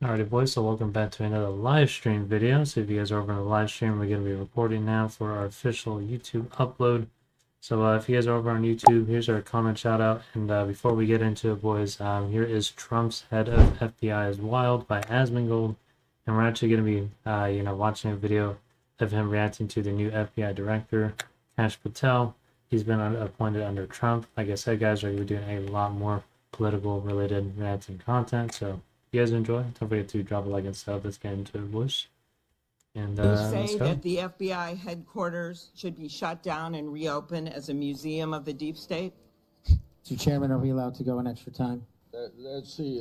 Alrighty, boys, so welcome back to another live stream video. So if you guys are over on the live stream, we're going to be recording now for our official YouTube upload. So if you guys are over on YouTube, here's our comment shout out. And before we get into it, boys, here is Trump's head of FBI is wild by Asmongold. And we're actually going to be, watching a video of him reacting to the new FBI director, Kash Patel. He's been appointed under Trump. Like I said, guys, we're doing a lot more political related reacting content. So if you guys enjoy, don't forget to drop a like and sub. Let's get into it, boys. And You say that the FBI headquarters should be shut down and reopened as a museum of the deep state? Mr. Chairman, are we allowed to go an extra time? Let's see.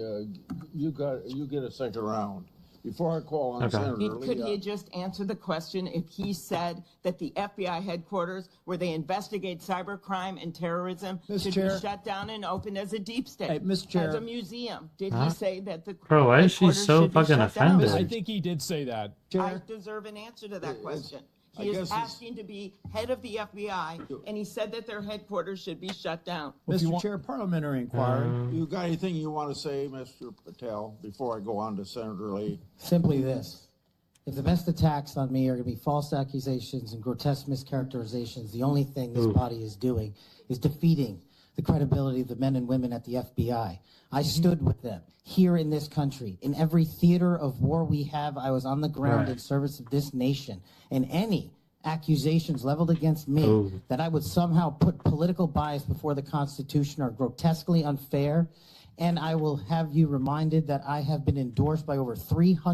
You get a second round. Before I call on Senator Lee, Could he just answer the question if he said that the FBI headquarters, where they investigate cybercrime and terrorism, should be shut down and opened as a deep state, Hey, Mr. Chair. as a museum? Did he say that the Bro, why is she headquarters so should be fucking shut down? offended? I think he did say that. I deserve an answer to that question. He is asking to be head of the FBI, and he said that their headquarters should be shut down. Mr. Chair, parliamentary inquiry. you got anything you want to say, Mr. Patel, before I go on to Senator Lee? Simply this. If the best attacks on me are going to be false accusations and grotesque mischaracterizations, the only thing this body is doing is defeating the credibility of the men and women at the FBI. I stood with them here in this country. In every theater of war we have, I was on the ground in service of this nation. And any accusations leveled against me that I would somehow put political bias before the Constitution are grotesquely unfair. And I will have you reminded that I have been endorsed by over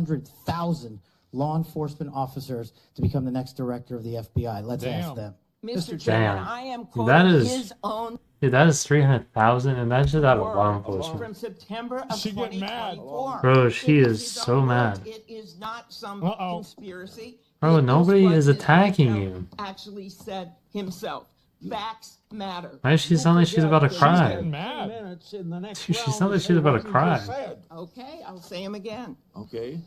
300,000 law enforcement officers to become the next director of the FBI. Let's ask them. Mr. Chairman, I am That quoting is- his own Dude, that is 300,000, and that's just out of law word enforcement. from September of She get mad. 2024. Bro, she It is his so own mad. words. It is not some Uh-oh. conspiracy. Bro, It nobody what is his attacking wife you. Actually said himself. Facts matter. Why does she sound like she's about to She's cry? getting mad. Minutes in the next She round sounds like say she's about what to you cry. just said. Okay, I'll say him again. Okay.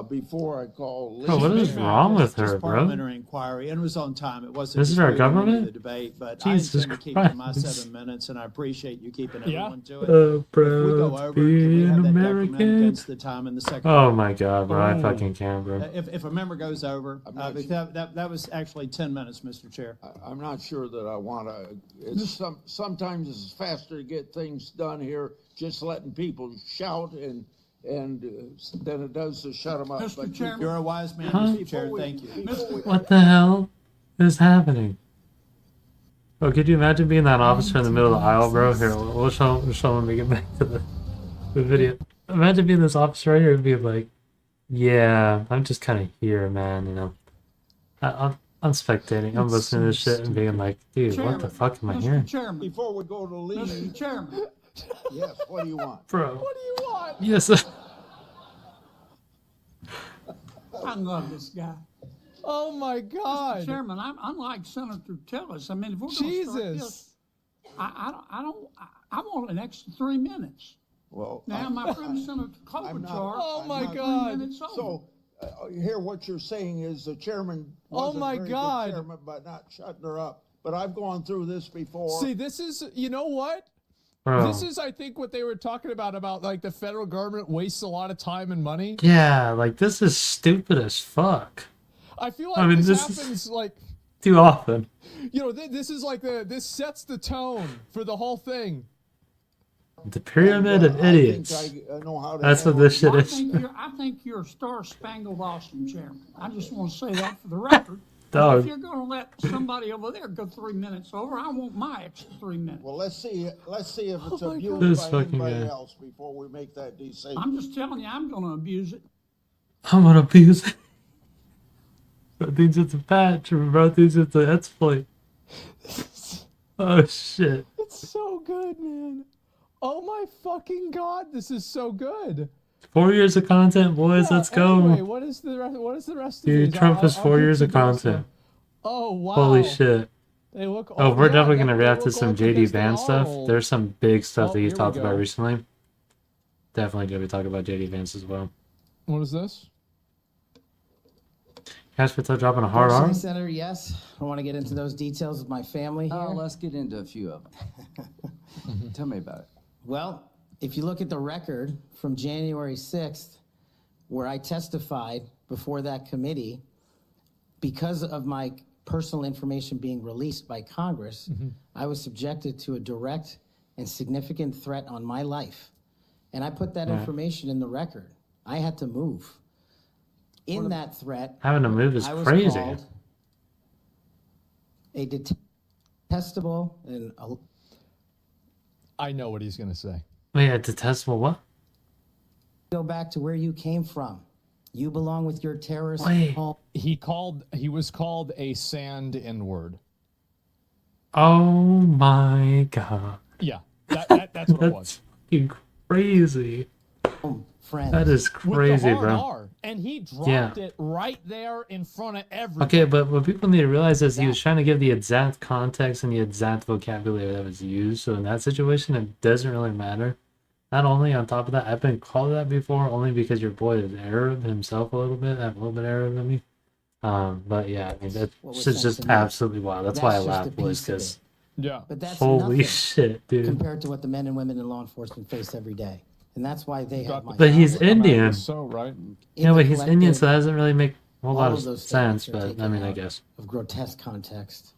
Before I call Lee. Bro, what is wrong with her, Just bro? parliamentary inquiry, and it was on time. It wasn't. This is our just really government? The debate, but Jesus I intend to keep to my Christ. 7 minutes, and I appreciate you keeping Yeah. everyone to it. Oh, If we bro, go over, be can we an have that document American. against the time in the second? Oh my god, bro, I Oh. fucking can't, bro. If a member goes over, not because that was actually 10 minutes, Mr. Chair. I'm not sure that I want to. Sometimes it's faster to get things done here, just letting people shout and than it does to shut them up. Mr. Chairman, you're a wise man, Huh? Mr. Chair. Thank you. What the hell is happening? Bro, could you imagine being that officer in the middle of the aisle, bro? Here, we'll show when we get back to the video. Imagine being this officer right here and being like, yeah, I'm just kind of here, man, you know. I'm spectating. I'm listening to this shit and being like, dude, what the fuck am I hearing? Chairman, Before we go to Lee, Mr. Chairman. yes, what do you want? Bro. What do you want? Yes. I love this guy. Oh my God. Chairman, I'm unlike Senator Tillis. I mean, if we're going to start this, Jesus. I want an extra 3 minutes. Well, Now, my friend Senator Klobuchar, Oh my not- God. 3 minutes over. so here what you're saying is the chairman Oh wasn't my very good God. chairman by not shutting her up. But I've gone through this before. See, this is, you know what? Bro. This is, I think, what they were talking about like the federal government wastes a lot of time and money. Yeah, like this is stupid as fuck. I feel like I mean, this this is- happens like, Too often. you know, this is like this sets the tone for the whole thing. The pyramid of idiots. I think I know how to That's what handle this shit I is. think you're a star-spangled awesome chairman. I just want to say that for the record. Dog. If you're going to let somebody over there go 3 minutes over, I want my extra 3 minutes. Well, let's see if it's my abused God. This by fucking anybody guy. else before we make that decision. I'm just telling you, I'm going to abuse it. I'm gonna abuse it. Bro thinks it's a patch, or bro thinks it's an exploit. Oh shit. It's so good, man. Oh my fucking God, this is so good. 4 years of content, boys. Yeah, Let's go. Anyway, what is the rest of Dude, these? Trump has 4 keep years of the best content. one. Oh wow. Holy shit. They look. Oh, we're yeah, definitely gonna they react to look some old JD because they Vance are stuff. old. There's some big stuff Oh, that he's here we talked about go. recently. Definitely gonna be talking about JD Vance as well. What is this? Kash Patel dropping a hard Personally, arm. Senator, yes. I want to get into those details of my family here. Oh, let's get into a few of them. Tell me about it. Well, if you look at the record from January 6th where I testified before that committee because of my personal information being released by Congress, I was subjected to a direct and significant threat on my life. And I put that information in the record. I had to move. In that threat, Having to move is I was crazy. called a detestable and I know what he's going to say. Wait, a detestable what? go back to where you came from. You belong with your terrorist Wait. home. He was called a sand N-word. Oh my god. Yeah, that's what it was. That's fucking crazy. Friends. That is crazy, With the hard bro. R, and he dropped it right there in front of everybody. Okay, but what people need to realize is he was trying to give the exact context and the exact vocabulary that was used. So in that situation, it doesn't really matter. Not only on top of that, I've been called that before only because your boy is Arab himself a little bit. I'm a little bit Arab than me. But yeah, I mean, that's just absolutely wild. That's why I laughed, boys, because Yeah. But that's holy nothing shit, dude. compared to what the men and women in law enforcement face every day. And that's why they have my But he's power. Indian. So, right? Yeah, but he's Indian, so that doesn't really make a whole all lot of of those sense. statements are But I taken mean, I out guess. of grotesque context.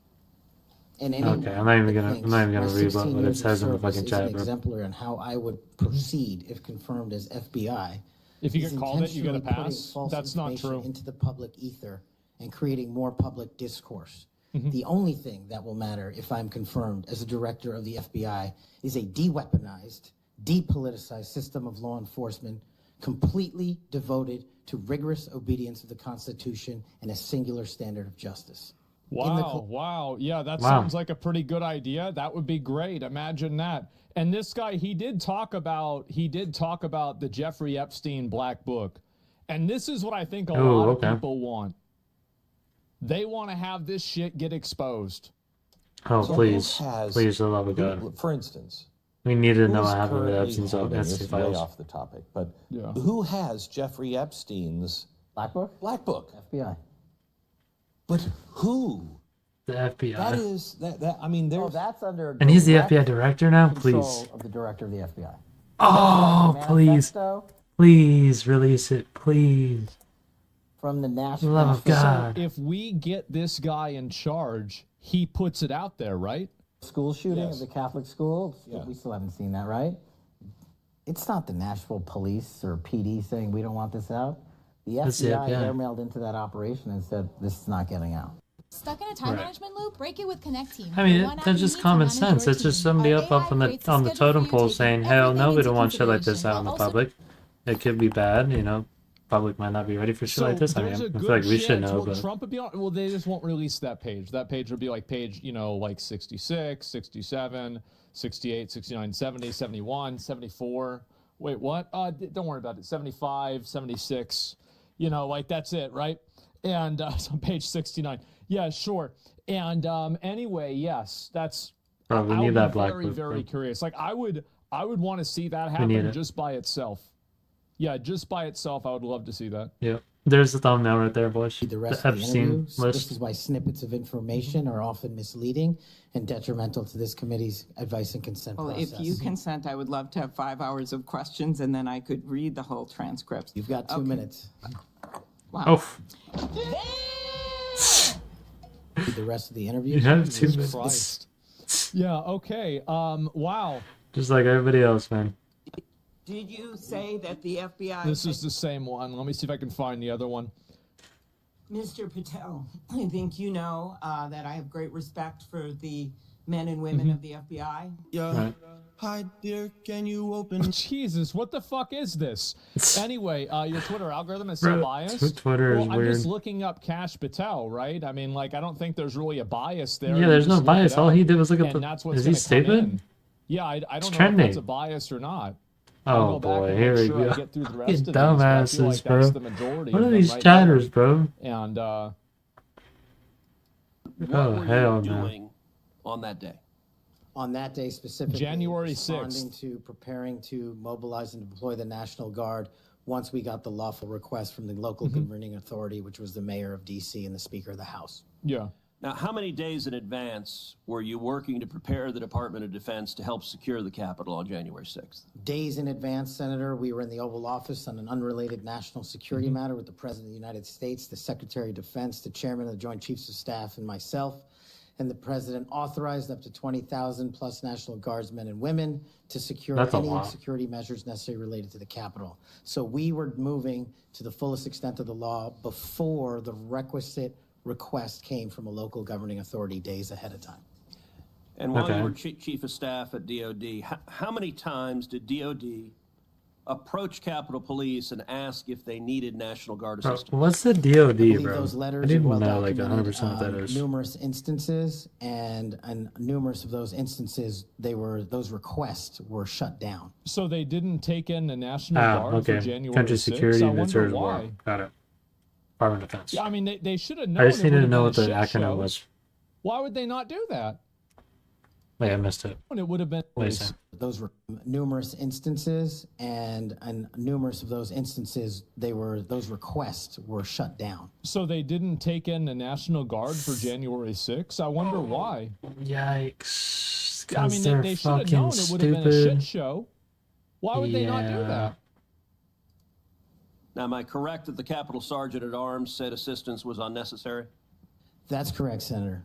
And Okay, I'm not even gonna read what it says in the fucking chat, bro. Exemplary on how I would proceed if confirmed as FBI. If you is get called it, you get a intentionally putting pass. false That's not information true. into the public ether and creating more public discourse. The only thing that will matter if I'm confirmed as a director of the FBI is a de-weaponized, depoliticized system of law enforcement completely devoted to rigorous obedience of the Constitution and a singular standard of justice. Wow. Yeah, that sounds like a pretty good idea. That would be great. Imagine that. And this guy, he did talk about the Jeffrey Epstein Black Book. And this is what I think a lot of people want. They want to have this shit get exposed. Oh, please. Please, for the love of God. For instance, We need to know who's what happened with currently Epstein's holding Epstein this way files. off the topic, but Yeah. who has Jeffrey Epstein's Black Book? Black Book? FBI. But who? The FBI. That is that. I mean, there's that's under And he's the FBI director now? Please. of the director of the FBI. Oh, please. Please release it. Please. From the For the national love of God. So if we get this guy in charge, he puts it out there, right? school shooting Yes. of the Catholic school. Yeah. We still haven't seen that, right? It's not the Nashville police or PD saying we don't want this out. The That's the FBI FBI. airmailed into that operation and said this is not getting out. Stuck in a time management loop? Break it with Connect Team. I mean, The one app that's you just need to common manage sense. your It's just team. somebody Our up AI on the creates a on the schedule totem for you, pole taking saying, "Hell no, everything we into don't want shit like this consideration, out in the while also public." It could be bad, you know. Public might not be ready for shit like this. I mean, there's I a feel good like we should chance- know, well, but Trump would be on, well, they just won't release that page. That page would be like page, like 66, 67, 68, 69, 70, 71, 74. Wait, what? Don't worry about it. 75, 76. Like that's it, right? And it's on page 69. Yeah, sure. And anyway, yes, that's. bro, we I'll need be that black very, book. very Bro. curious. Like I would want to see that need happen it. just by itself. Yeah, just by itself, I would love to see that. Yep. There's the thumbnail right there, boys. The rest The of the interview. Epstein This list. is why snippets of information are often misleading and detrimental to this committee's advice and consent Well, process. if you consent, I would love to have 5 hours of questions, and then I could read the whole transcript. You've got 2 minutes. Wow. Oh, Read the rest of the interview. you have 2 Jesus minutes. Christ. Yeah. Okay. Wow. Just like everybody else, man. Did you say that the FBI... This is the same one. Let me see if I can find the other one. Mr. Patel, I think you know that I have great respect for the men and women of the FBI. Right. Hi, dear, can you open... Jesus, what the fuck is this? Anyway, your Twitter algorithm is Bro, so biased. Twitter is I'm weird. just looking up Kash Patel, right? I mean, I don't think there's really a bias there. Yeah, You there's just no look bias. it All up, he did was look at and the. that's what's Is he gonna come stupid? in. Yeah, I don't know if trending. that's a bias or not. Oh I'll go back boy, and here make we sure I go. get through the rest Fucking of these, but I feel dumbasses, like bro. that's the majority What of are them these right chatters, bro? there. And Oh What were hell you no. doing on that day? On that day specifically, January responding 6th. to preparing to mobilize and deploy the National Guard once we got the lawful request from the local governing authority, which was the mayor of D.C. and the Speaker of the House. yeah. Now, how many days in advance were you working to prepare the Department of Defense to help secure the Capitol on January 6th? Days in advance, Senator, we were in the Oval Office on an unrelated national security matter with the President of the United States, the Secretary of Defense, the Chairman of the Joint Chiefs of Staff, and myself. And the President authorized up to 20,000 plus National Guardsmen and women to secure That's a any lot. security measures necessary related to the Capitol. So we were moving to the fullest extent of the law before the requisite request came from a local governing authority days ahead of time. And while Okay. you were Chief of Staff at DOD, how many times did DOD approach Capitol Police and ask if they needed National Guard Bro, assistance? what's the DOD, believe bro? those I letters are didn't well know like documented 100% what that is. numerous instances, and numerous of those instances, those requests were shut down. So they didn't take in the National Ah, Guard for okay. January Country 6th? security I and wonder materials why. war. Got it. Department of Defense. Yeah, I mean, they should have known. I just it needed to would've know been what the a shit acronym show. was. Why would they not do that? Wait, I missed it. When it would have been. Listen. Those were numerous instances, and numerous of those instances, those requests were shut down. So they didn't take in the National Guard for January 6th? I wonder why. Yikes. I Because mean, they're they should have fucking known it would have been a shit stupid. show. Why would they not do Yeah. that? Now, am I correct that the Capitol Sergeant at Arms said assistance was unnecessary? That's correct, Senator.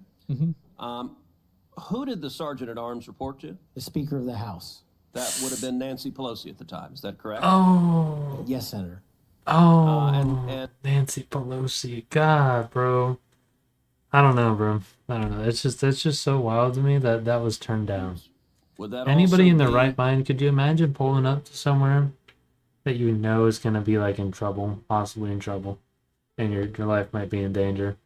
Who did the Sergeant at Arms report to? The Speaker of the House. That would have been Nancy Pelosi at the time. Is that correct? Oh. Yes, Senator. Oh. and- Nancy Pelosi. God, bro. I don't know, bro. I don't know. It's just so wild to me that that was turned down. Would that Anybody also in their be- right mind, could you imagine pulling up to somewhere that you know is going to be like in trouble, possibly in trouble, and your life might be in danger,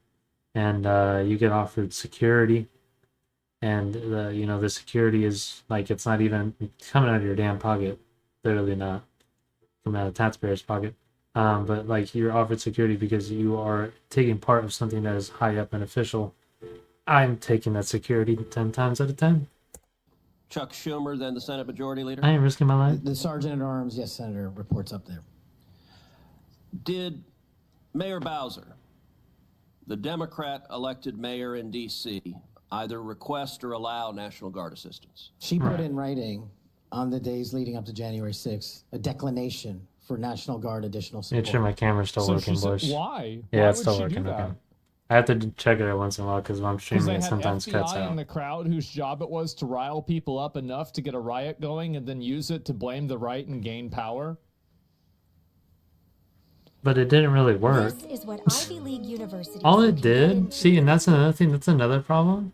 and you get offered security, and the security is like it's not even coming out of your damn pocket, literally not coming out of taxpayers' pocket, but like you're offered security because you are taking part of something that is high up and official. I'm taking that security 10 times out of 10. Chuck Schumer, then the Senate Majority Leader? I ain't risking my life. The Sergeant at Arms, yes, Senator, reports up there. Did Mayor Bowser, the Democrat elected mayor in D.C., either request or allow National Guard assistance? She put in writing on the days leading up to January 6th a declination for National Guard additional support. Make sure my camera's still So working, she said, boys. why? Yeah, Why it's would still she working. do that? Okay. I have to check it every once in a while because when I'm Because streaming, they it had sometimes cuts FBI in out. the crowd whose job it was to rile people up enough to get a riot going and then use it to blame the right and gain power. But it didn't really work. This is what Ivy League universities All are it did, committed see, to. and that's another thing, that's another problem,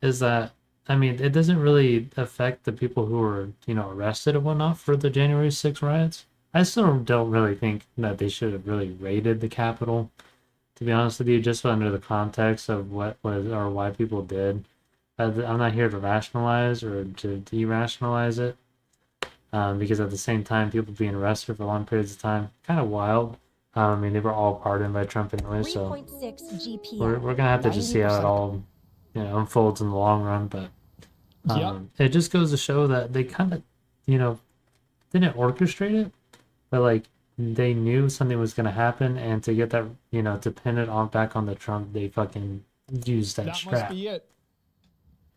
is that, I mean, it doesn't really affect the people who were, arrested and whatnot for the January 6th riots. I still don't really think that they should have really raided the Capitol, to be honest with you, just under the context of what was or why people did. I'm not here to rationalize or to de-rationalize it, because at the same time, people being arrested for long periods of time, kind of wild. I mean, they were all pardoned by Trump anyway, so 3.6 GPA. we're gonna have to just see how it 90%. all, unfolds in the long run. But Yep. it just goes to show that they kind of, didn't orchestrate it, but like they knew something was gonna happen, and to get that, to pin it on back on the Trump, they fucking used that That strap. must be it.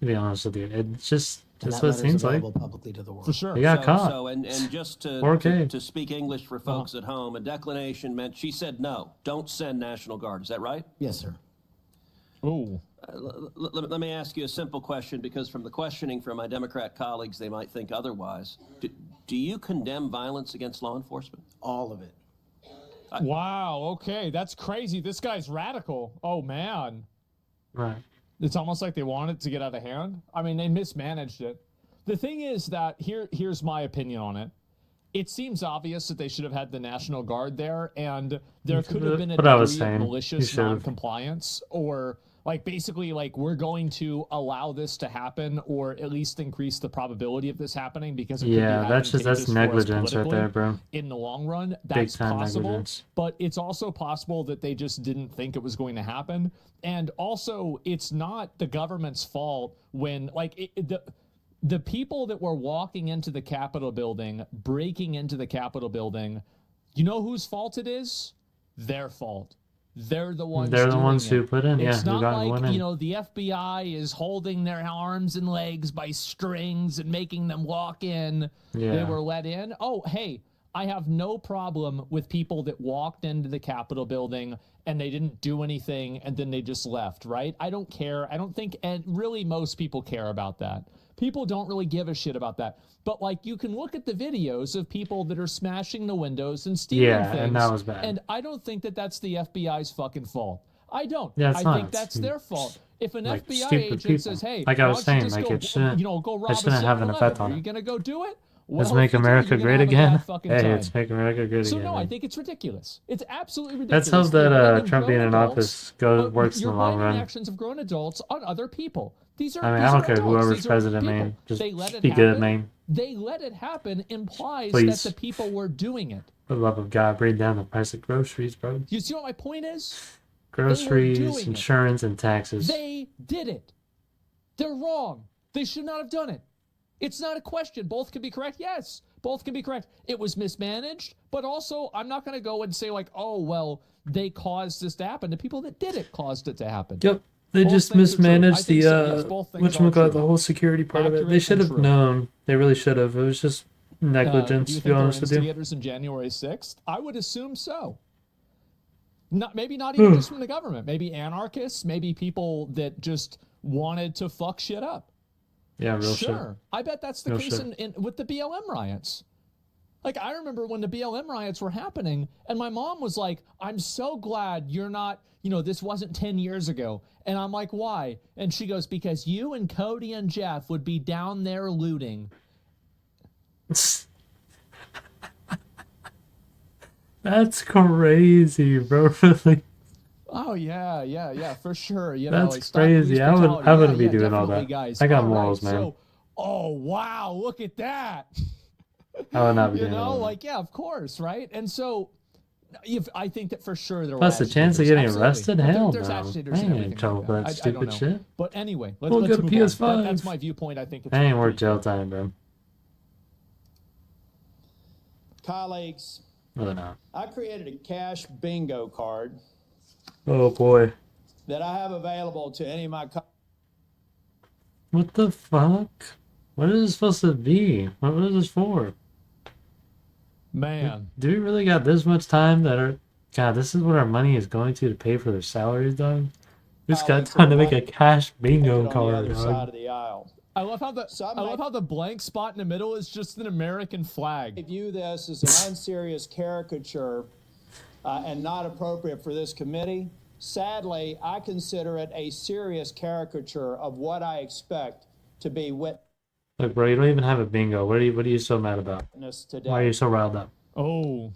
To be honest with you, it's just And that's that what it letter's seems like. available publicly to the world. For sure. They got caught. And just to 4K. to speak English for folks at home, a declination meant she said no, don't send National Guard. Is that right? Yes, sir. Ooh. Let me ask you a simple question, because from the questioning from my Democrat colleagues, they might think otherwise. Do you condemn violence against law enforcement? All of it. Wow. Okay. That's crazy. This guy's radical. Oh, man. Right. It's almost like they wanted it to get out of hand. I mean, they mismanaged it. The thing is that here's my opinion on it. It seems obvious that they should have had the National Guard there, and there could have been a What I was degree of saying. You malicious should have. non-compliance, or like basically like we're going to allow this to happen, or at least increase the probability of this happening because it could be Yeah, that's advantageous for us negligence right there, politically bro. in the long run. That's time possible, negligence. but it's also possible that they just didn't think it was going to happen. And also, it's not the government's fault when like the people that were walking into the Capitol building, breaking into the Capitol building, you know whose fault it is? Their fault. they're the ones. They're the doing ones it. who put in. It's Yeah, who not got like one in. you know the FBI is holding their arms and legs by strings and making them walk in. Yeah. They were let in. Oh, hey, I have no problem with people that walked into the Capitol building and they didn't do anything and then they just left, right? I don't care. I don't think, and really most people care about that. People don't really give a shit about that. But like you can look at the videos of people that are smashing the windows and stealing things. And that was bad. And I don't think that that's the FBI's fucking fault. I don't. Yeah, it's I not. think that's their fault. If an like, FBI stupid agent people. says, "Hey, Like I was why don't you saying, just like, go, it shouldn't- you know, go rob it a shouldn't have an 7-Eleven," effect on are it. you gonna go do it? Let's Well, make if you do, America you're gonna great have a again. bad fucking Hey, time. let's make America great So again. no, I man. think it's ridiculous. It's absolutely Let's ridiculous. hope that You're blaming Trump being grown in adults- office works in the you're long blaming run. the actions of grown adults on other people. These are. I mean, these I don't are care adults. whoever's These are president, people. man. Just They let it be happen. good, man. They let it happen implies Please. that the people were doing it. For the love of God, bring down the price of groceries, bro. You see what my point is? Groceries, doing it. insurance, and taxes. They did it. They're wrong. They should not have done it. It's not a question. Both can be correct. Yes, both can be correct. It was mismanaged, but also I'm not going to go and say like, oh, well, they caused this to happen. The people that did it caused it to happen. Yep. They Both just things are true. I mismanaged think the so, yes, both things are whatchamacallit, true. the whole security part of it. They Accurate should and have true. known. They really should have. It was just negligence, Do you to be think honest they're with you. instigators in January 6th? I would assume so. Maybe not even just from the government. Maybe anarchists. Maybe people that just wanted to fuck shit up. Yeah, real shit. Sure. I bet that's the Real case shit. with the BLM riots. Like, I remember when the BLM riots were happening, and my mom was like, I'm so glad you're not, this wasn't 10 years ago. And I'm like, why? And she goes, because you and Cody and Jeff would be down there looting. That's crazy, bro. Really. Oh, yeah, for sure. That's like, stop crazy. police I brutality. wouldn't be doing all definitely, that. guys. I got All right, morals, man. So, oh, wow, look at that. I would not be You doing know, all that. like, yeah, of course, right? And so, I think that for sure there Plus, were the chance of agitators, getting arrested? absolutely. Hell There's no. agitators I and ain't in everything trouble like for that. that I stupid don't know. shit. But anyway, We'll let's go to move PS5. on. That's my viewpoint. I think it's That ain't worth pretty jail clear. time, bro. Colleagues, Really not. I created a cash bingo card Oh, boy. that I have available to any of my What the fuck? What is this supposed to be? What is this for? Man, Do we really got this much time that our... God, this is what our money is going to pay for their salaries, dog? We just got time to make a cash bingo on the card, other side dog. of the aisle. I love how the blank spot in the middle is just an American I flag. view this as an unserious caricature and not appropriate for this committee. Sadly, I consider it a serious caricature of what I expect to be Look, bro, you don't even have a bingo. What are you so mad about? witnessed today. Why are you so riled up? Oh,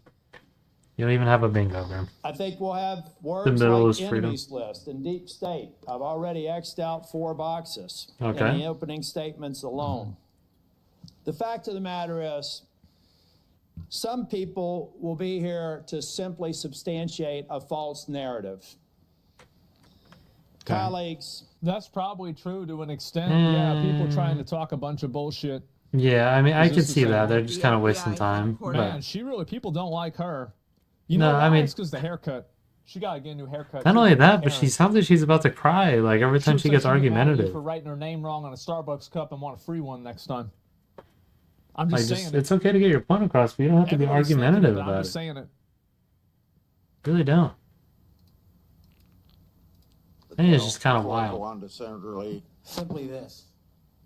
You don't even have a bingo, bro. I think we'll have The words middle like is freedom. enemies list and deep state. I've already X'd out 4 boxes Okay. in the opening statements alone. The fact of the matter is, some people will be here to simply substantiate a false narrative. Colleagues, that's probably true to an extent. Yeah, people trying to talk a bunch of bullshit. Yeah, I mean, I Is could this the see same that. one? They're just kind of wasting time. Man, But people don't like her. You No, know, I mean- it's because the haircut. She gotta get a new haircut. not She only was that, but Karen. she sounds like she's about to cry. Like every time She'll she say gets she'll get mad at you argumentative. for writing her name wrong on a Starbucks cup and want a free one next time. I'm Like, just saying it's okay to get your point across, but you don't have to be Everybody's thinking argumentative it, I'm about just it. saying it. Really don't. I think it's just kind of Before I go wild. on to Senator Lee. Simply this.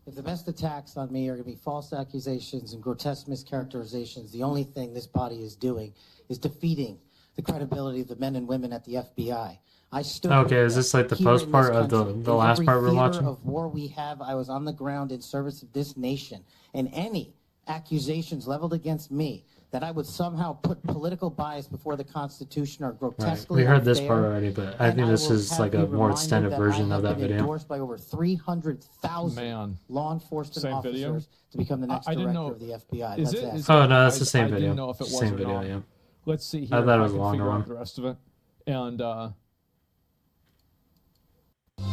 If the best attacks on me are going to be false accusations and grotesque mischaracterizations, the only thing this body is doing is defeating the credibility of the men and women at the FBI. I stood Okay, with is them this like the here post in part this of the country. the In last every part we're theater watching? of war we have, I was on the ground in service of this nation. And any accusations leveled against me that I would somehow put political bias before the Constitution are Right. grotesquely We heard this unfair. part already, but I And think this will is have like you a more reminded extended that version I of have that been video. endorsed by over 300,000 Man. law enforcement Same officers video? to become the next I didn't director know- of the FBI. Is That's it? it. Is Oh that- no, that's the same I video. didn't know if it was Same or video, not. yeah. Let's see here. I thought it if was a can longer figure out one. the rest of it. And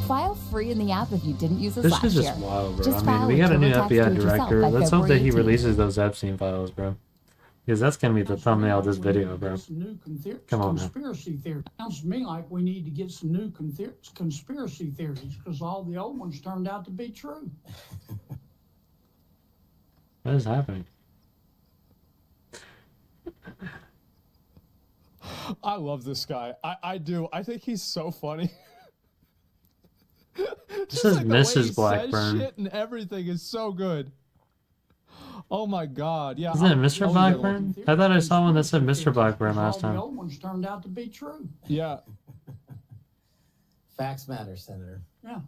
File free in the app if you didn't use this This last is year. just wild, bro. Just I mean, file we a got a new TurboTax FBI do-it-yourself director. by Let's hope that February he 18th. releases those Epstein files, bro. Because that's gonna be the thumbnail of this video, bro. Some new Come on, man. conspiracy theories. Sounds to me like we need to get some new conspiracy theories because all the old ones turned out to be true. What is happening? I love this guy. I do. I think he's so funny. This is Mrs. Blackburn. Shit and everything is so good. Oh my god, yeah. Isn't it Mr. Blackburn? I thought I saw one that said Mr. Blackburn last All the time. old ones turned out to be true. Yeah. Facts matter, Senator. Yeah.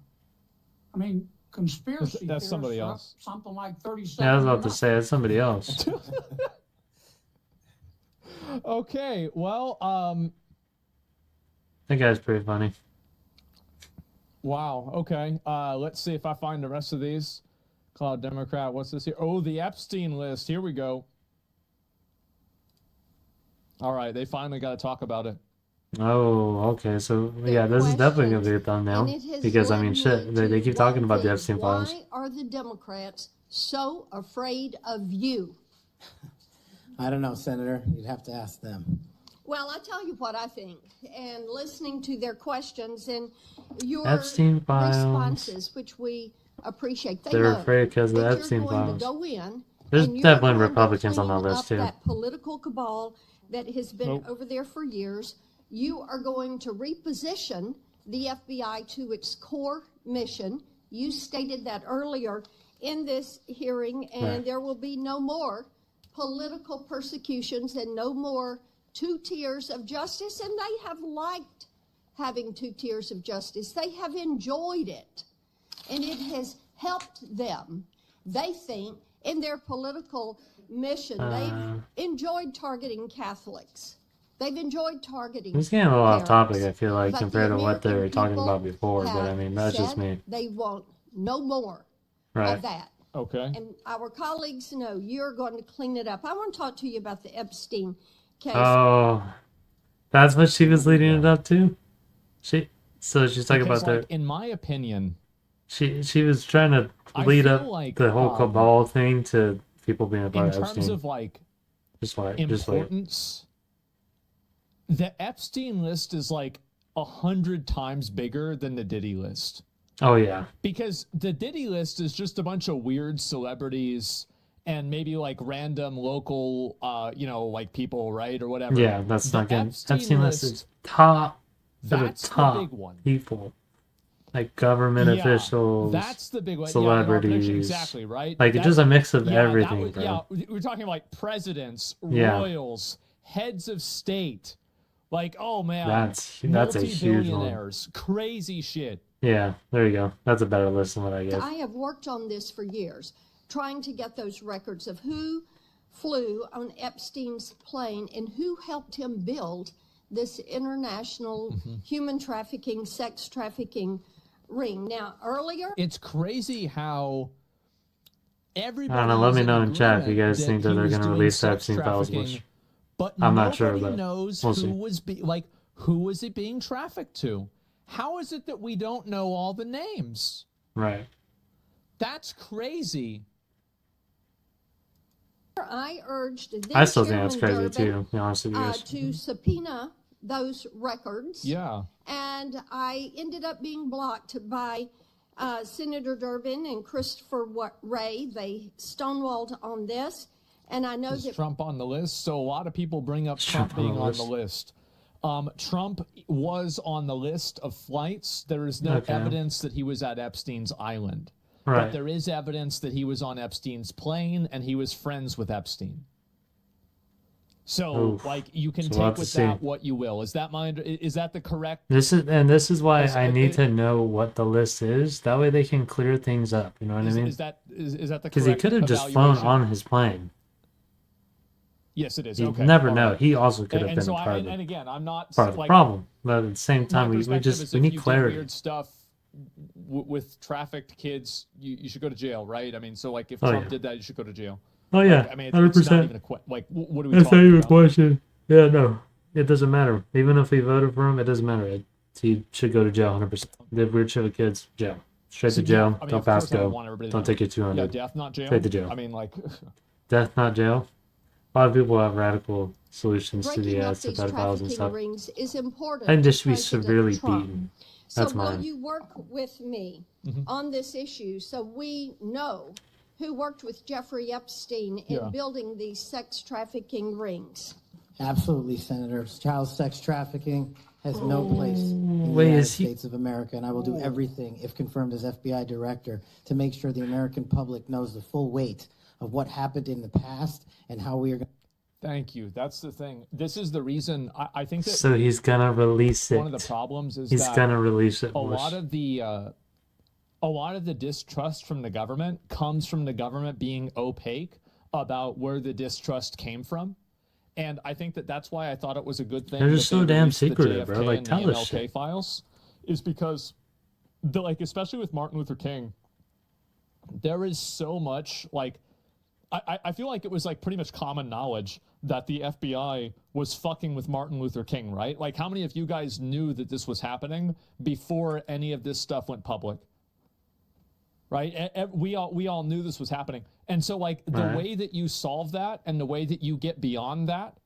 I mean, conspiracy That's somebody theorists are else. up something like 37. Yeah, I was about to say it's somebody else. Okay, well, That guy's pretty funny. wow, okay. Let's see if I find the rest of these. Cloud Democrat, what's this here? Oh, the Epstein list. Here we go. All right, they finally got to talk about it. Oh, okay. So yeah, this is definitely gonna be a thumbnail because I mean, shit, they keep talking about the Epstein files. Why are the Democrats so afraid of you? I don't know, Senator. You'd have to ask them. Well, I tell you what I think, and listening to their questions and your Epstein files. responses, which we appreciate. They're know afraid because of the that you're Epstein going to files. go in There's and you're definitely going to Republicans on that clean list up too. That political cabal that has been Nope. over there for years. You are going to reposition the FBI to its core mission. You stated that earlier in this hearing, and Right. there will be no more political persecutions and no more 2 tiers of justice. And they have liked having 2 tiers of justice. They have enjoyed it, and it has helped them. They think in their political mission, they've enjoyed targeting Catholics. They've enjoyed targeting. It's getting a little off topic, parents. I feel like, But compared the to what they were American talking people about before, but I mean, that's just said me. They want no more Right. of that. Okay. And our colleagues know you're going to clean it up. I want to talk to you about the Epstein case. Oh, that's what she was leading it up to? So she's talking Because, about like, in my opinion, she was trying to I lead feel up like, the whole cabal thing to people being a in part of terms Epstein. of like Just wait. importance, the Epstein list is like 100 times bigger than the Diddy list. Oh yeah. Because the Diddy list is just a bunch of weird celebrities and maybe like random local, like people, right, or whatever. Yeah, that's The not good. Epstein Epstein list list, is top for the that's the top big one. people. Like government Yeah, officials, that's the big one. celebrities. Exactly, right? Like it's just a mix of yeah, that everything, was- bro. Yeah, we're talking like presidents, Yeah. royals, heads of state. Like, oh man, That's a huge one. multi-billionaires, crazy shit. Yeah, there you go. That's a better list than what I guess. I have worked on this for years, trying to get those records of who flew on Epstein's plane and who helped him build this international human trafficking, sex trafficking ring. Now, earlier, It's crazy how everybody. I don't know. Let me is know in chat if you agreement guys think that he they're was going to doing release sex Epstein files. trafficking, Which but I'm not sure, nobody but knows we'll who see. was who was it being trafficked to? How is it that we don't know all the names? Right. That's crazy. I urged then I still think that's Chairman crazy Durbin, too. To be honest with you guys. to subpoena those records. Yeah. And I ended up being blocked by Senator Durbin and Christopher Wray. They stonewalled on this. And I know Is that Trump on the list? So a lot of people bring up Trump being on the list. Trump was on the list of flights. There is no Okay. evidence that he was at Epstein's island. But Right. there is evidence that he was on Epstein's plane and he was friends with Epstein. So, Oof. like, you can So we'll have take to with see. that what you will. Is that the correct? This is why Is- I need is- to know what the list is. That way they can clear things up. You know what I mean? Is that the Because he correct could have just flown evaluation? on his plane. Yes, it is. You Okay. never all know. right. He also could have And been so part of and the again, I'm not part of the like, problem. But at the same time, my we perspective is need if you did clarity. weird stuff with trafficked kids, you should go to jail, right? I mean, so like if Oh, Trump yeah. did that, you should go to jail. Oh yeah, Like, I mean, it's 100%. not even a like. What are we That's not talking even a about? question. Yeah, no, it doesn't matter. Even if we voted for him, it doesn't matter. He should go to jail 100%. Did weird shit with kids, jail. Straight So, to jail. yeah, I mean, Don't of course pass I would go. want everybody to Don't know. take your Yeah, 200. death, not jail. Straight to jail. I mean, like, Death, not jail. A lot of people have radical solutions to Breaking the up these pedophiles and trafficking stuff. rings is important. And just to be President severely Trump. beaten. So That's will mine. you work with me on this issue so we know who worked with Jeffrey Epstein in building these sex trafficking rings? Absolutely, Senator. Child sex trafficking has no place in the Wait, United is he- States of America, and I will do everything, if confirmed as FBI director, to make sure the American public knows the full weight of what happened in the past and how we are going. Thank you. That's the thing. This is the reason I think that So he's gonna release it. one of the problems is He's that gonna release it. a lot of the distrust from the government comes from the government being opaque about where the distrust came from. And I think that that's why I thought it was a good thing. They're that just they so damn released the secretive, bro. JFK Like, and tell the us MLK shit. files, is because, especially with Martin Luther King, there is so much I feel like it was like pretty much common knowledge that the FBI was fucking with Martin Luther King, right? Like, how many of you guys knew that this was happening before any of this stuff went public? Right? We all knew this was happening. And so, like, the way that you solve that and the way that you get beyond that,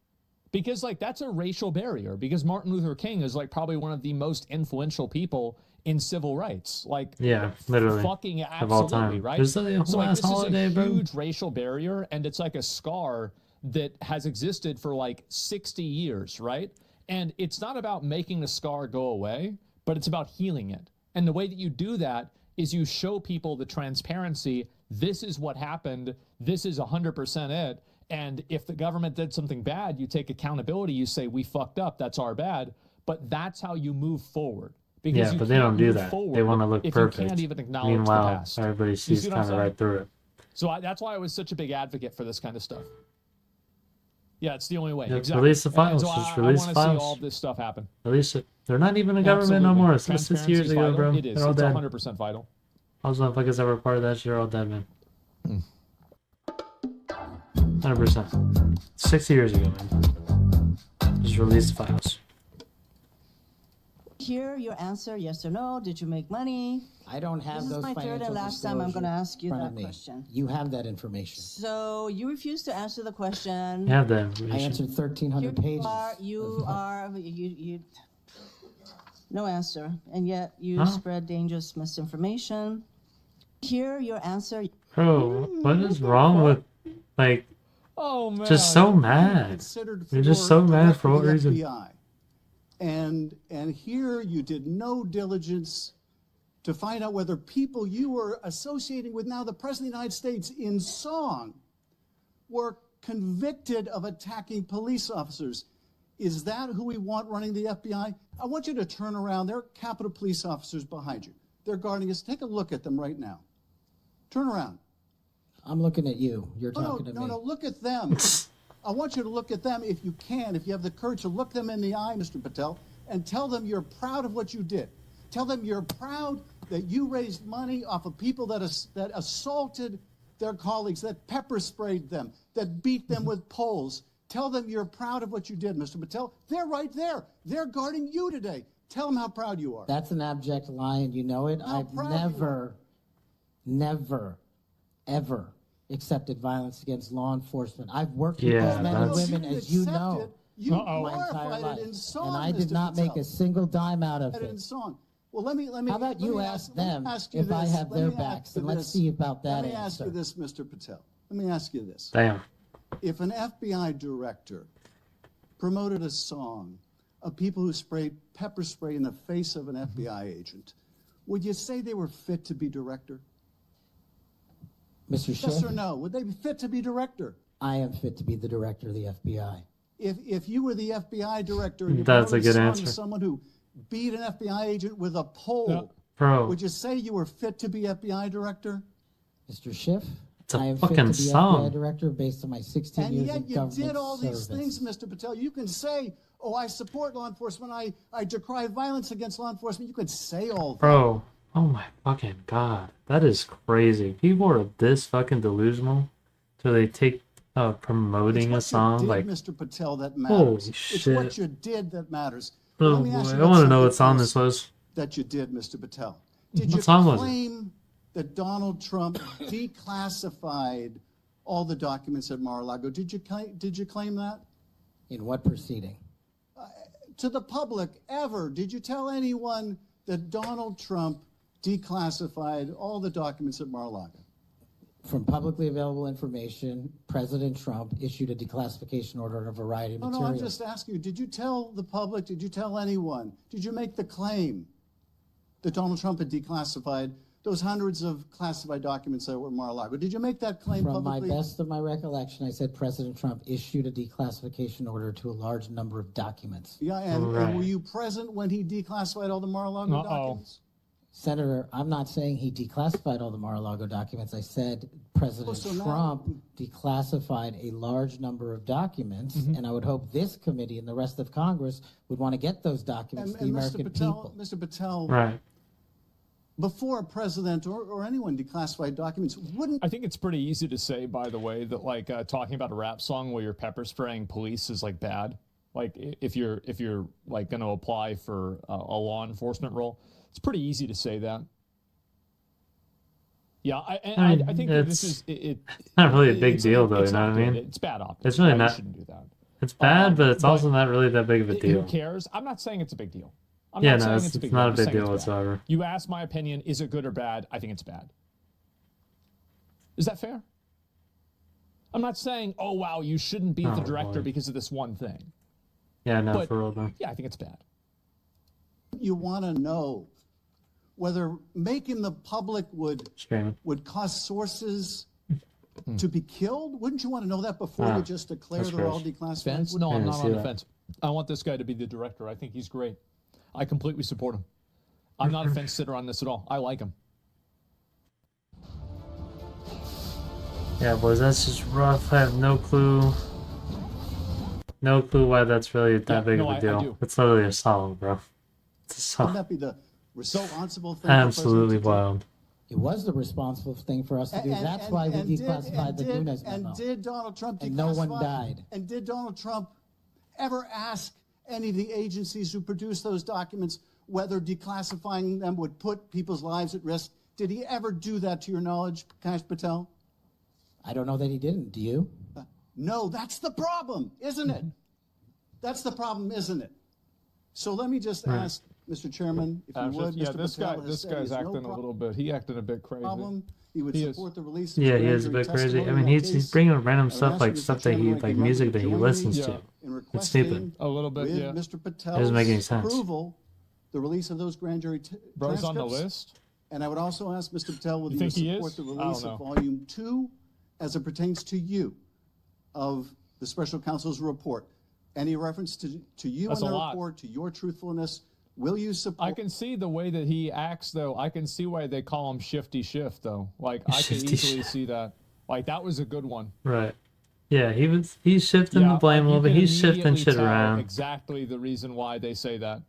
because, like, that's a racial barrier, because Martin Luther King is, like, probably one of the most influential people in civil rights. Like, Yeah, literally. fucking Of all absolutely, time. right? There's a whole So, like, ass this is holiday, a bro. huge racial barrier, and it's like a scar that has existed for like 60 years, right? And it's not about making the scar go away, but it's about healing it. And the way that you do that is you show people the transparency. This is what happened. This is 100% it. And if the government did something bad, you take accountability. You say, we fucked up. That's our bad. But that's how you move forward. Because Yeah, you but they can't don't do move that. They forward want to look if perfect. you can't even acknowledge Meanwhile, the past. everybody You sees see what I'm kind of saying? right through it. So that's why I was such a big advocate for this kind of stuff. Yeah, it's the only way. Yeah, Exactly. release the files. So Just I release want to files. see all this stuff happen. Release it. They're not even a government no more. Since 6 years Transparency's ago, vital. bro. It is. They're all It's dead. 100% vital. All those motherfuckers that were part of that shit are all dead, man. 100%. 6 years ago, man. Just release the files. Hear your answer, yes or no. Did you make money? I don't have This those is my financial third and last time I'm going to ask you in front that of me. question. You have that information. So you refuse to answer the question. You have that I information. answered 1,300 pages. You no answer, and yet you Huh? spread dangerous misinformation. Hear your answer. Bro, what is wrong with, like, Oh man. just so mad? Considered You're just so mad for what the reason? FBI. And here you did no diligence to find out whether people you were associating with now the President of the United States in song were convicted of attacking police officers. Is that who we want running the FBI? I want you to turn around. There are Capitol police officers behind you. They're guarding us. Take a look at them right now. Turn around. I'm looking at you. You're talking to me. No, look at them. I want you to look at them if you can, if you have the courage to look them in the eye, Mr. Patel, and tell them you're proud of what you did. Tell them you're proud that you raised money off of people that assaulted their colleagues, that pepper sprayed them, that beat them with poles. Tell them you're proud of what you did, Mr. Patel. They're right there. They're guarding you today. Tell them how proud you are. That's an abject lie, and you know it. I've never, ever accepted violence against law enforcement. I've worked with those men and women, as you know, my entire life, and I did not make a single dime out of it. Well, let me. How about you ask them if I have their backs, and let's see about that answer. Let me ask you this, Mr. Patel. Let me ask you this. Damn. If an FBI director promoted a song of people who sprayed pepper spray in the face of an FBI agent, would you say they were fit to be director? Mr. Schiff? Yes or no? Would they be fit to be director? I am fit to be the director of the FBI. If you were the FBI director and you That's a good song answer. to someone who beat an FBI agent with a pole, Bro. would you say you were fit to be FBI director? Mr. Schiff? It's a I am fucking fit to be song. FBI director based on my 16 And years yet of you government did all these service. things, Mr. Patel. You can say, oh, I support law enforcement. I decry violence against law enforcement. You can say all that. Bro, oh my fucking god. That is crazy. People are this fucking delusional till they take promoting a song Did, like Mr. Patel, that holy matters. It's shit. what you did that matters. Oh Let me boy, ask I you want to know something what song else this was. that you did, Mr. Patel. Did What you song was it? claim that Donald Trump declassified all the documents at Mar-a-Lago. Did you claim that? In what proceeding? To the public, ever? Did you tell anyone that Donald Trump declassified all the documents at Mar-a-Lago? From publicly available information, President Trump issued a declassification order on a variety of materials. No, I'm just asking you, did you tell the public, did you tell anyone, did you make the claim that Donald Trump had declassified those hundreds of classified documents that were at Mar-a-Lago? Did you make that claim publicly? From my best of my recollection, I said President Trump issued a declassification order to a large number of documents. Yeah, and were you present when he declassified all the Mar-a-Lago documents? Senator, I'm not saying he declassified all the Mar-a-Lago documents. I said President Trump declassified a large number of documents, and I would hope this committee and the rest of Congress would want to get those documents to the American people. Mr. Patel, right. Before a president or anyone declassified documents, wouldn't... I think it's pretty easy to say, by the way, that like talking about a rap song where you're pepper spraying police is like bad. Like if you're like going to apply for a law enforcement role, it's pretty easy to say that. Yeah, I think that this is it's not really a big deal, though. You know what I mean? It's bad optics. It's really not. You shouldn't do that. It's bad, but it's also not really that big of a deal. Who cares? I'm not saying it's a big deal. I'm yeah, not no, saying it's a big not a deal. big deal whatsoever. You asked my opinion. Is it good or bad? I think it's bad. Is that fair? I'm not saying, oh wow, you shouldn't be the director because of this one thing. Yeah, no, but, for real though. Yeah, I think it's bad. You want to know whether making the public would cause sources to be killed? Wouldn't you want to know that before you just declare they're all declassified? Fence? No, I'm not on the fence. I want this guy to be the director. I think he's great. I completely support him. I'm not a fence sitter on this at all. I like him. Yeah, boys, that's just rough. I have no clue. No clue why that's really that big of a deal. It's literally a song, bro. It's a song. Wouldn't that be the responsible thing? Absolutely wild. It was the responsible thing for us to do. That's why we declassified the Nunes memo. And did Donald Trump declassify? And no one died. And did Donald Trump ever ask any of the agencies who produced those documents whether declassifying them would put people's lives at risk? Did he ever do that, to your knowledge, Kash Patel? I don't know that he didn't. Do you? No, that's the problem, isn't it? That's the problem, isn't it? So let me just ask, Mr. Chairman, if you would, yeah, Mr. this guy's acting a little bit. He acted a bit crazy. He would support the release of he is a bit crazy. I mean, he's bringing random stuff like stuff that he like music that he listens to. It's stupid. A little bit, yeah. Mr. Patel's doesn't make any sense. Approval, the release of those grand jury Bro's transcripts. on the list. And I would also ask Mr. Patel, would you think he support is? the release of Volume 2 as it pertains to you of the special counsel's report? Any reference to you in the report, to your truthfulness? Will you support? I can see the way that he acts, though. I can see why they call him Shifty Shift, though. Like, I can easily see that. Like, that was a good one. Right. Yeah, he's shifting the blame a little bit. He's shifting shit around. Exactly the reason why they say that.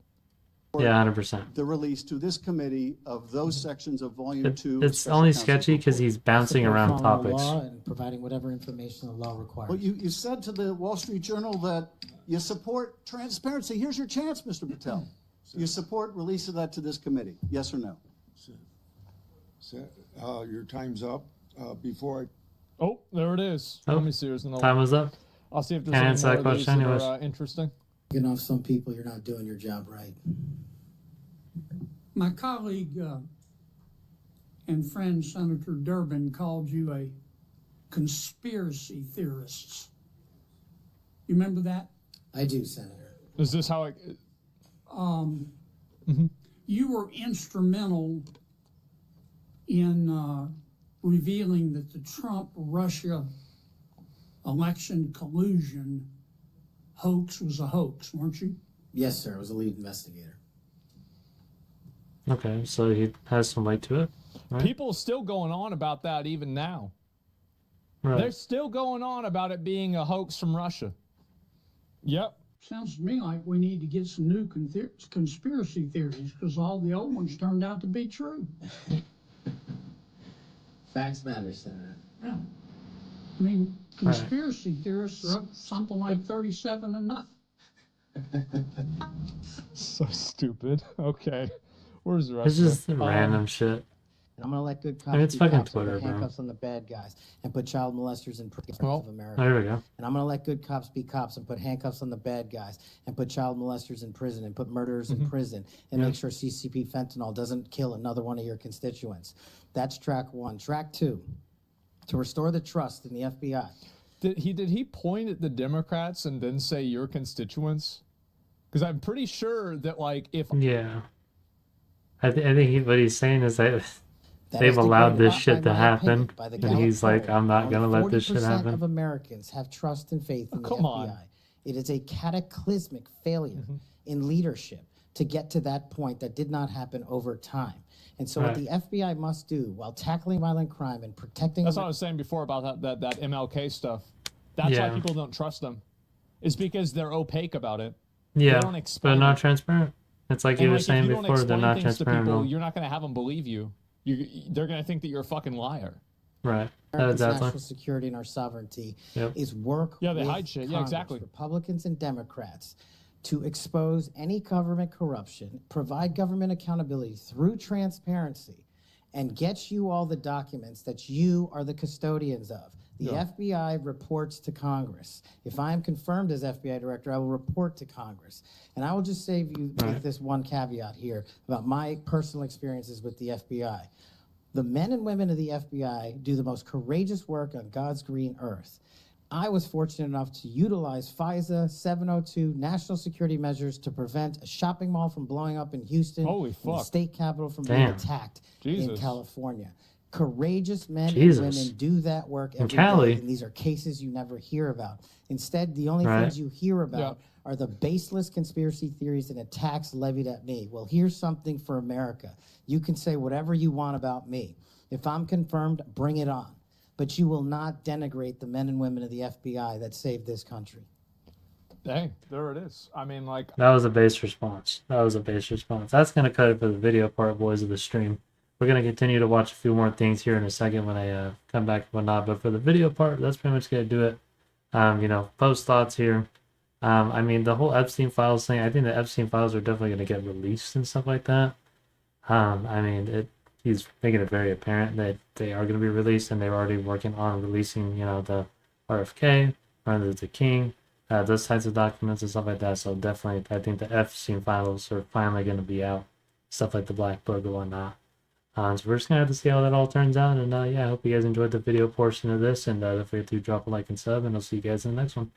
Yeah, 100%. The release to this committee of those sections of Volume 2. It's only sketchy because he's bouncing around topics. Law and providing whatever information the law requires. Well, you said to the Wall Street Journal that you support transparency. Here's your chance, Mr. Patel. You support release of that to this committee, yes or no? Your time's up. Before I... Oh, there it is. Oh, let me see. Time was up. I'll see if there's Can't any answer more that of these question that anyways. are interesting. You know, some people, you're not doing your job right. My colleague and friend Senator Durbin called you a conspiracy theorist. You remember that? I do, Senator. Is this how it... You were instrumental in revealing that the Trump-Russia election collusion hoax was a hoax, weren't you? Yes, sir. I was a lead investigator. Okay, so he has some weight to it. Right? People are still going on about that even now. Right. They're still going on about it being a hoax from Russia. Yep. Sounds to me like we need to get some new conspiracy theories because all the old ones turned out to be true. Facts matter, Senator. Yeah. I mean, conspiracy theorists are up something like 37 and nothing. So stupid. Okay. Where's the rest It's just of it? random shit. And I'm going to let good cops I mean, it's be fucking cops, and Twitter, put bro. handcuffs on the bad guys and put child molesters in prison of America. There we go. And I'm going to let good cops be cops and put handcuffs on the bad guys and put child molesters in prison and put murderers in prison and make sure CCP fentanyl doesn't kill another one of your constituents. That's track one. Track two, to restore the trust in the FBI. Did he point at the Democrats and then say your constituents? Because I'm pretty sure that, like, if I think what he's saying is that That they've is allowed degraded, this not shit by to my happen, opinion, by the and Gallup he's like, poll. I'm not gonna Only let this shit 40% happen. of Americans have trust and faith in the come FBI. on. It is a cataclysmic failure in leadership to get to that point that did not happen over time. And so what the FBI must do while tackling violent crime and protecting... That's what I was saying before about that MLK stuff. That's why people don't trust them. It's because they're opaque about it. Yeah, they don't explain they're not it. transparent. It's like And you were if saying you don't before, they're explain not things to transparent. people, you're not going to have them believe you. They're going to think that you're a fucking liar. Right. America's Exactly. national security and our sovereignty Yep. is work They with hide shit. Yeah, Congress, exactly. Republicans and Democrats, to expose any government corruption, provide government accountability through transparency, and get you all the documents that you are the custodians of. The FBI reports to Congress. If I am confirmed as FBI director, I will report to Congress. And I will just save you with this one caveat here about my personal experiences with the FBI. The men and women of the FBI do the most courageous work on God's green earth. I was fortunate enough to utilize FISA 702 national security measures to prevent a shopping mall from blowing up in Houston, and the state capitol from being attacked in California. Courageous men and women do that work every day, and these are cases you never hear about. Instead, the only things you hear about are the baseless conspiracy theories and attacks levied at me. Well, here's something for America. You can say whatever you want about me. If I'm confirmed, bring it on. But you will not denigrate the men and women of the FBI that saved this country. Hey, there it is. I mean, like... That was a base response. That's going to cut it for the video part, boys, of the stream. We're going to continue to watch a few more things here in a second when I come back and whatnot. But for the video part, that's pretty much going to do it. Post thoughts here. I mean, the whole Epstein files thing, I think the Epstein files are definitely going to get released and stuff like that. I mean, he's making it very apparent that they are going to be released, and they're already working on releasing, the RFK, Martin Luther King, those types of documents and stuff like that. So definitely, I think the Epstein files are finally going to be out. Stuff like the Black Book and whatnot. So we're just going to have to see how that all turns out. And I hope you guys enjoyed the video portion of this. And don't forget to drop a like and sub, and I'll see you guys in the next one.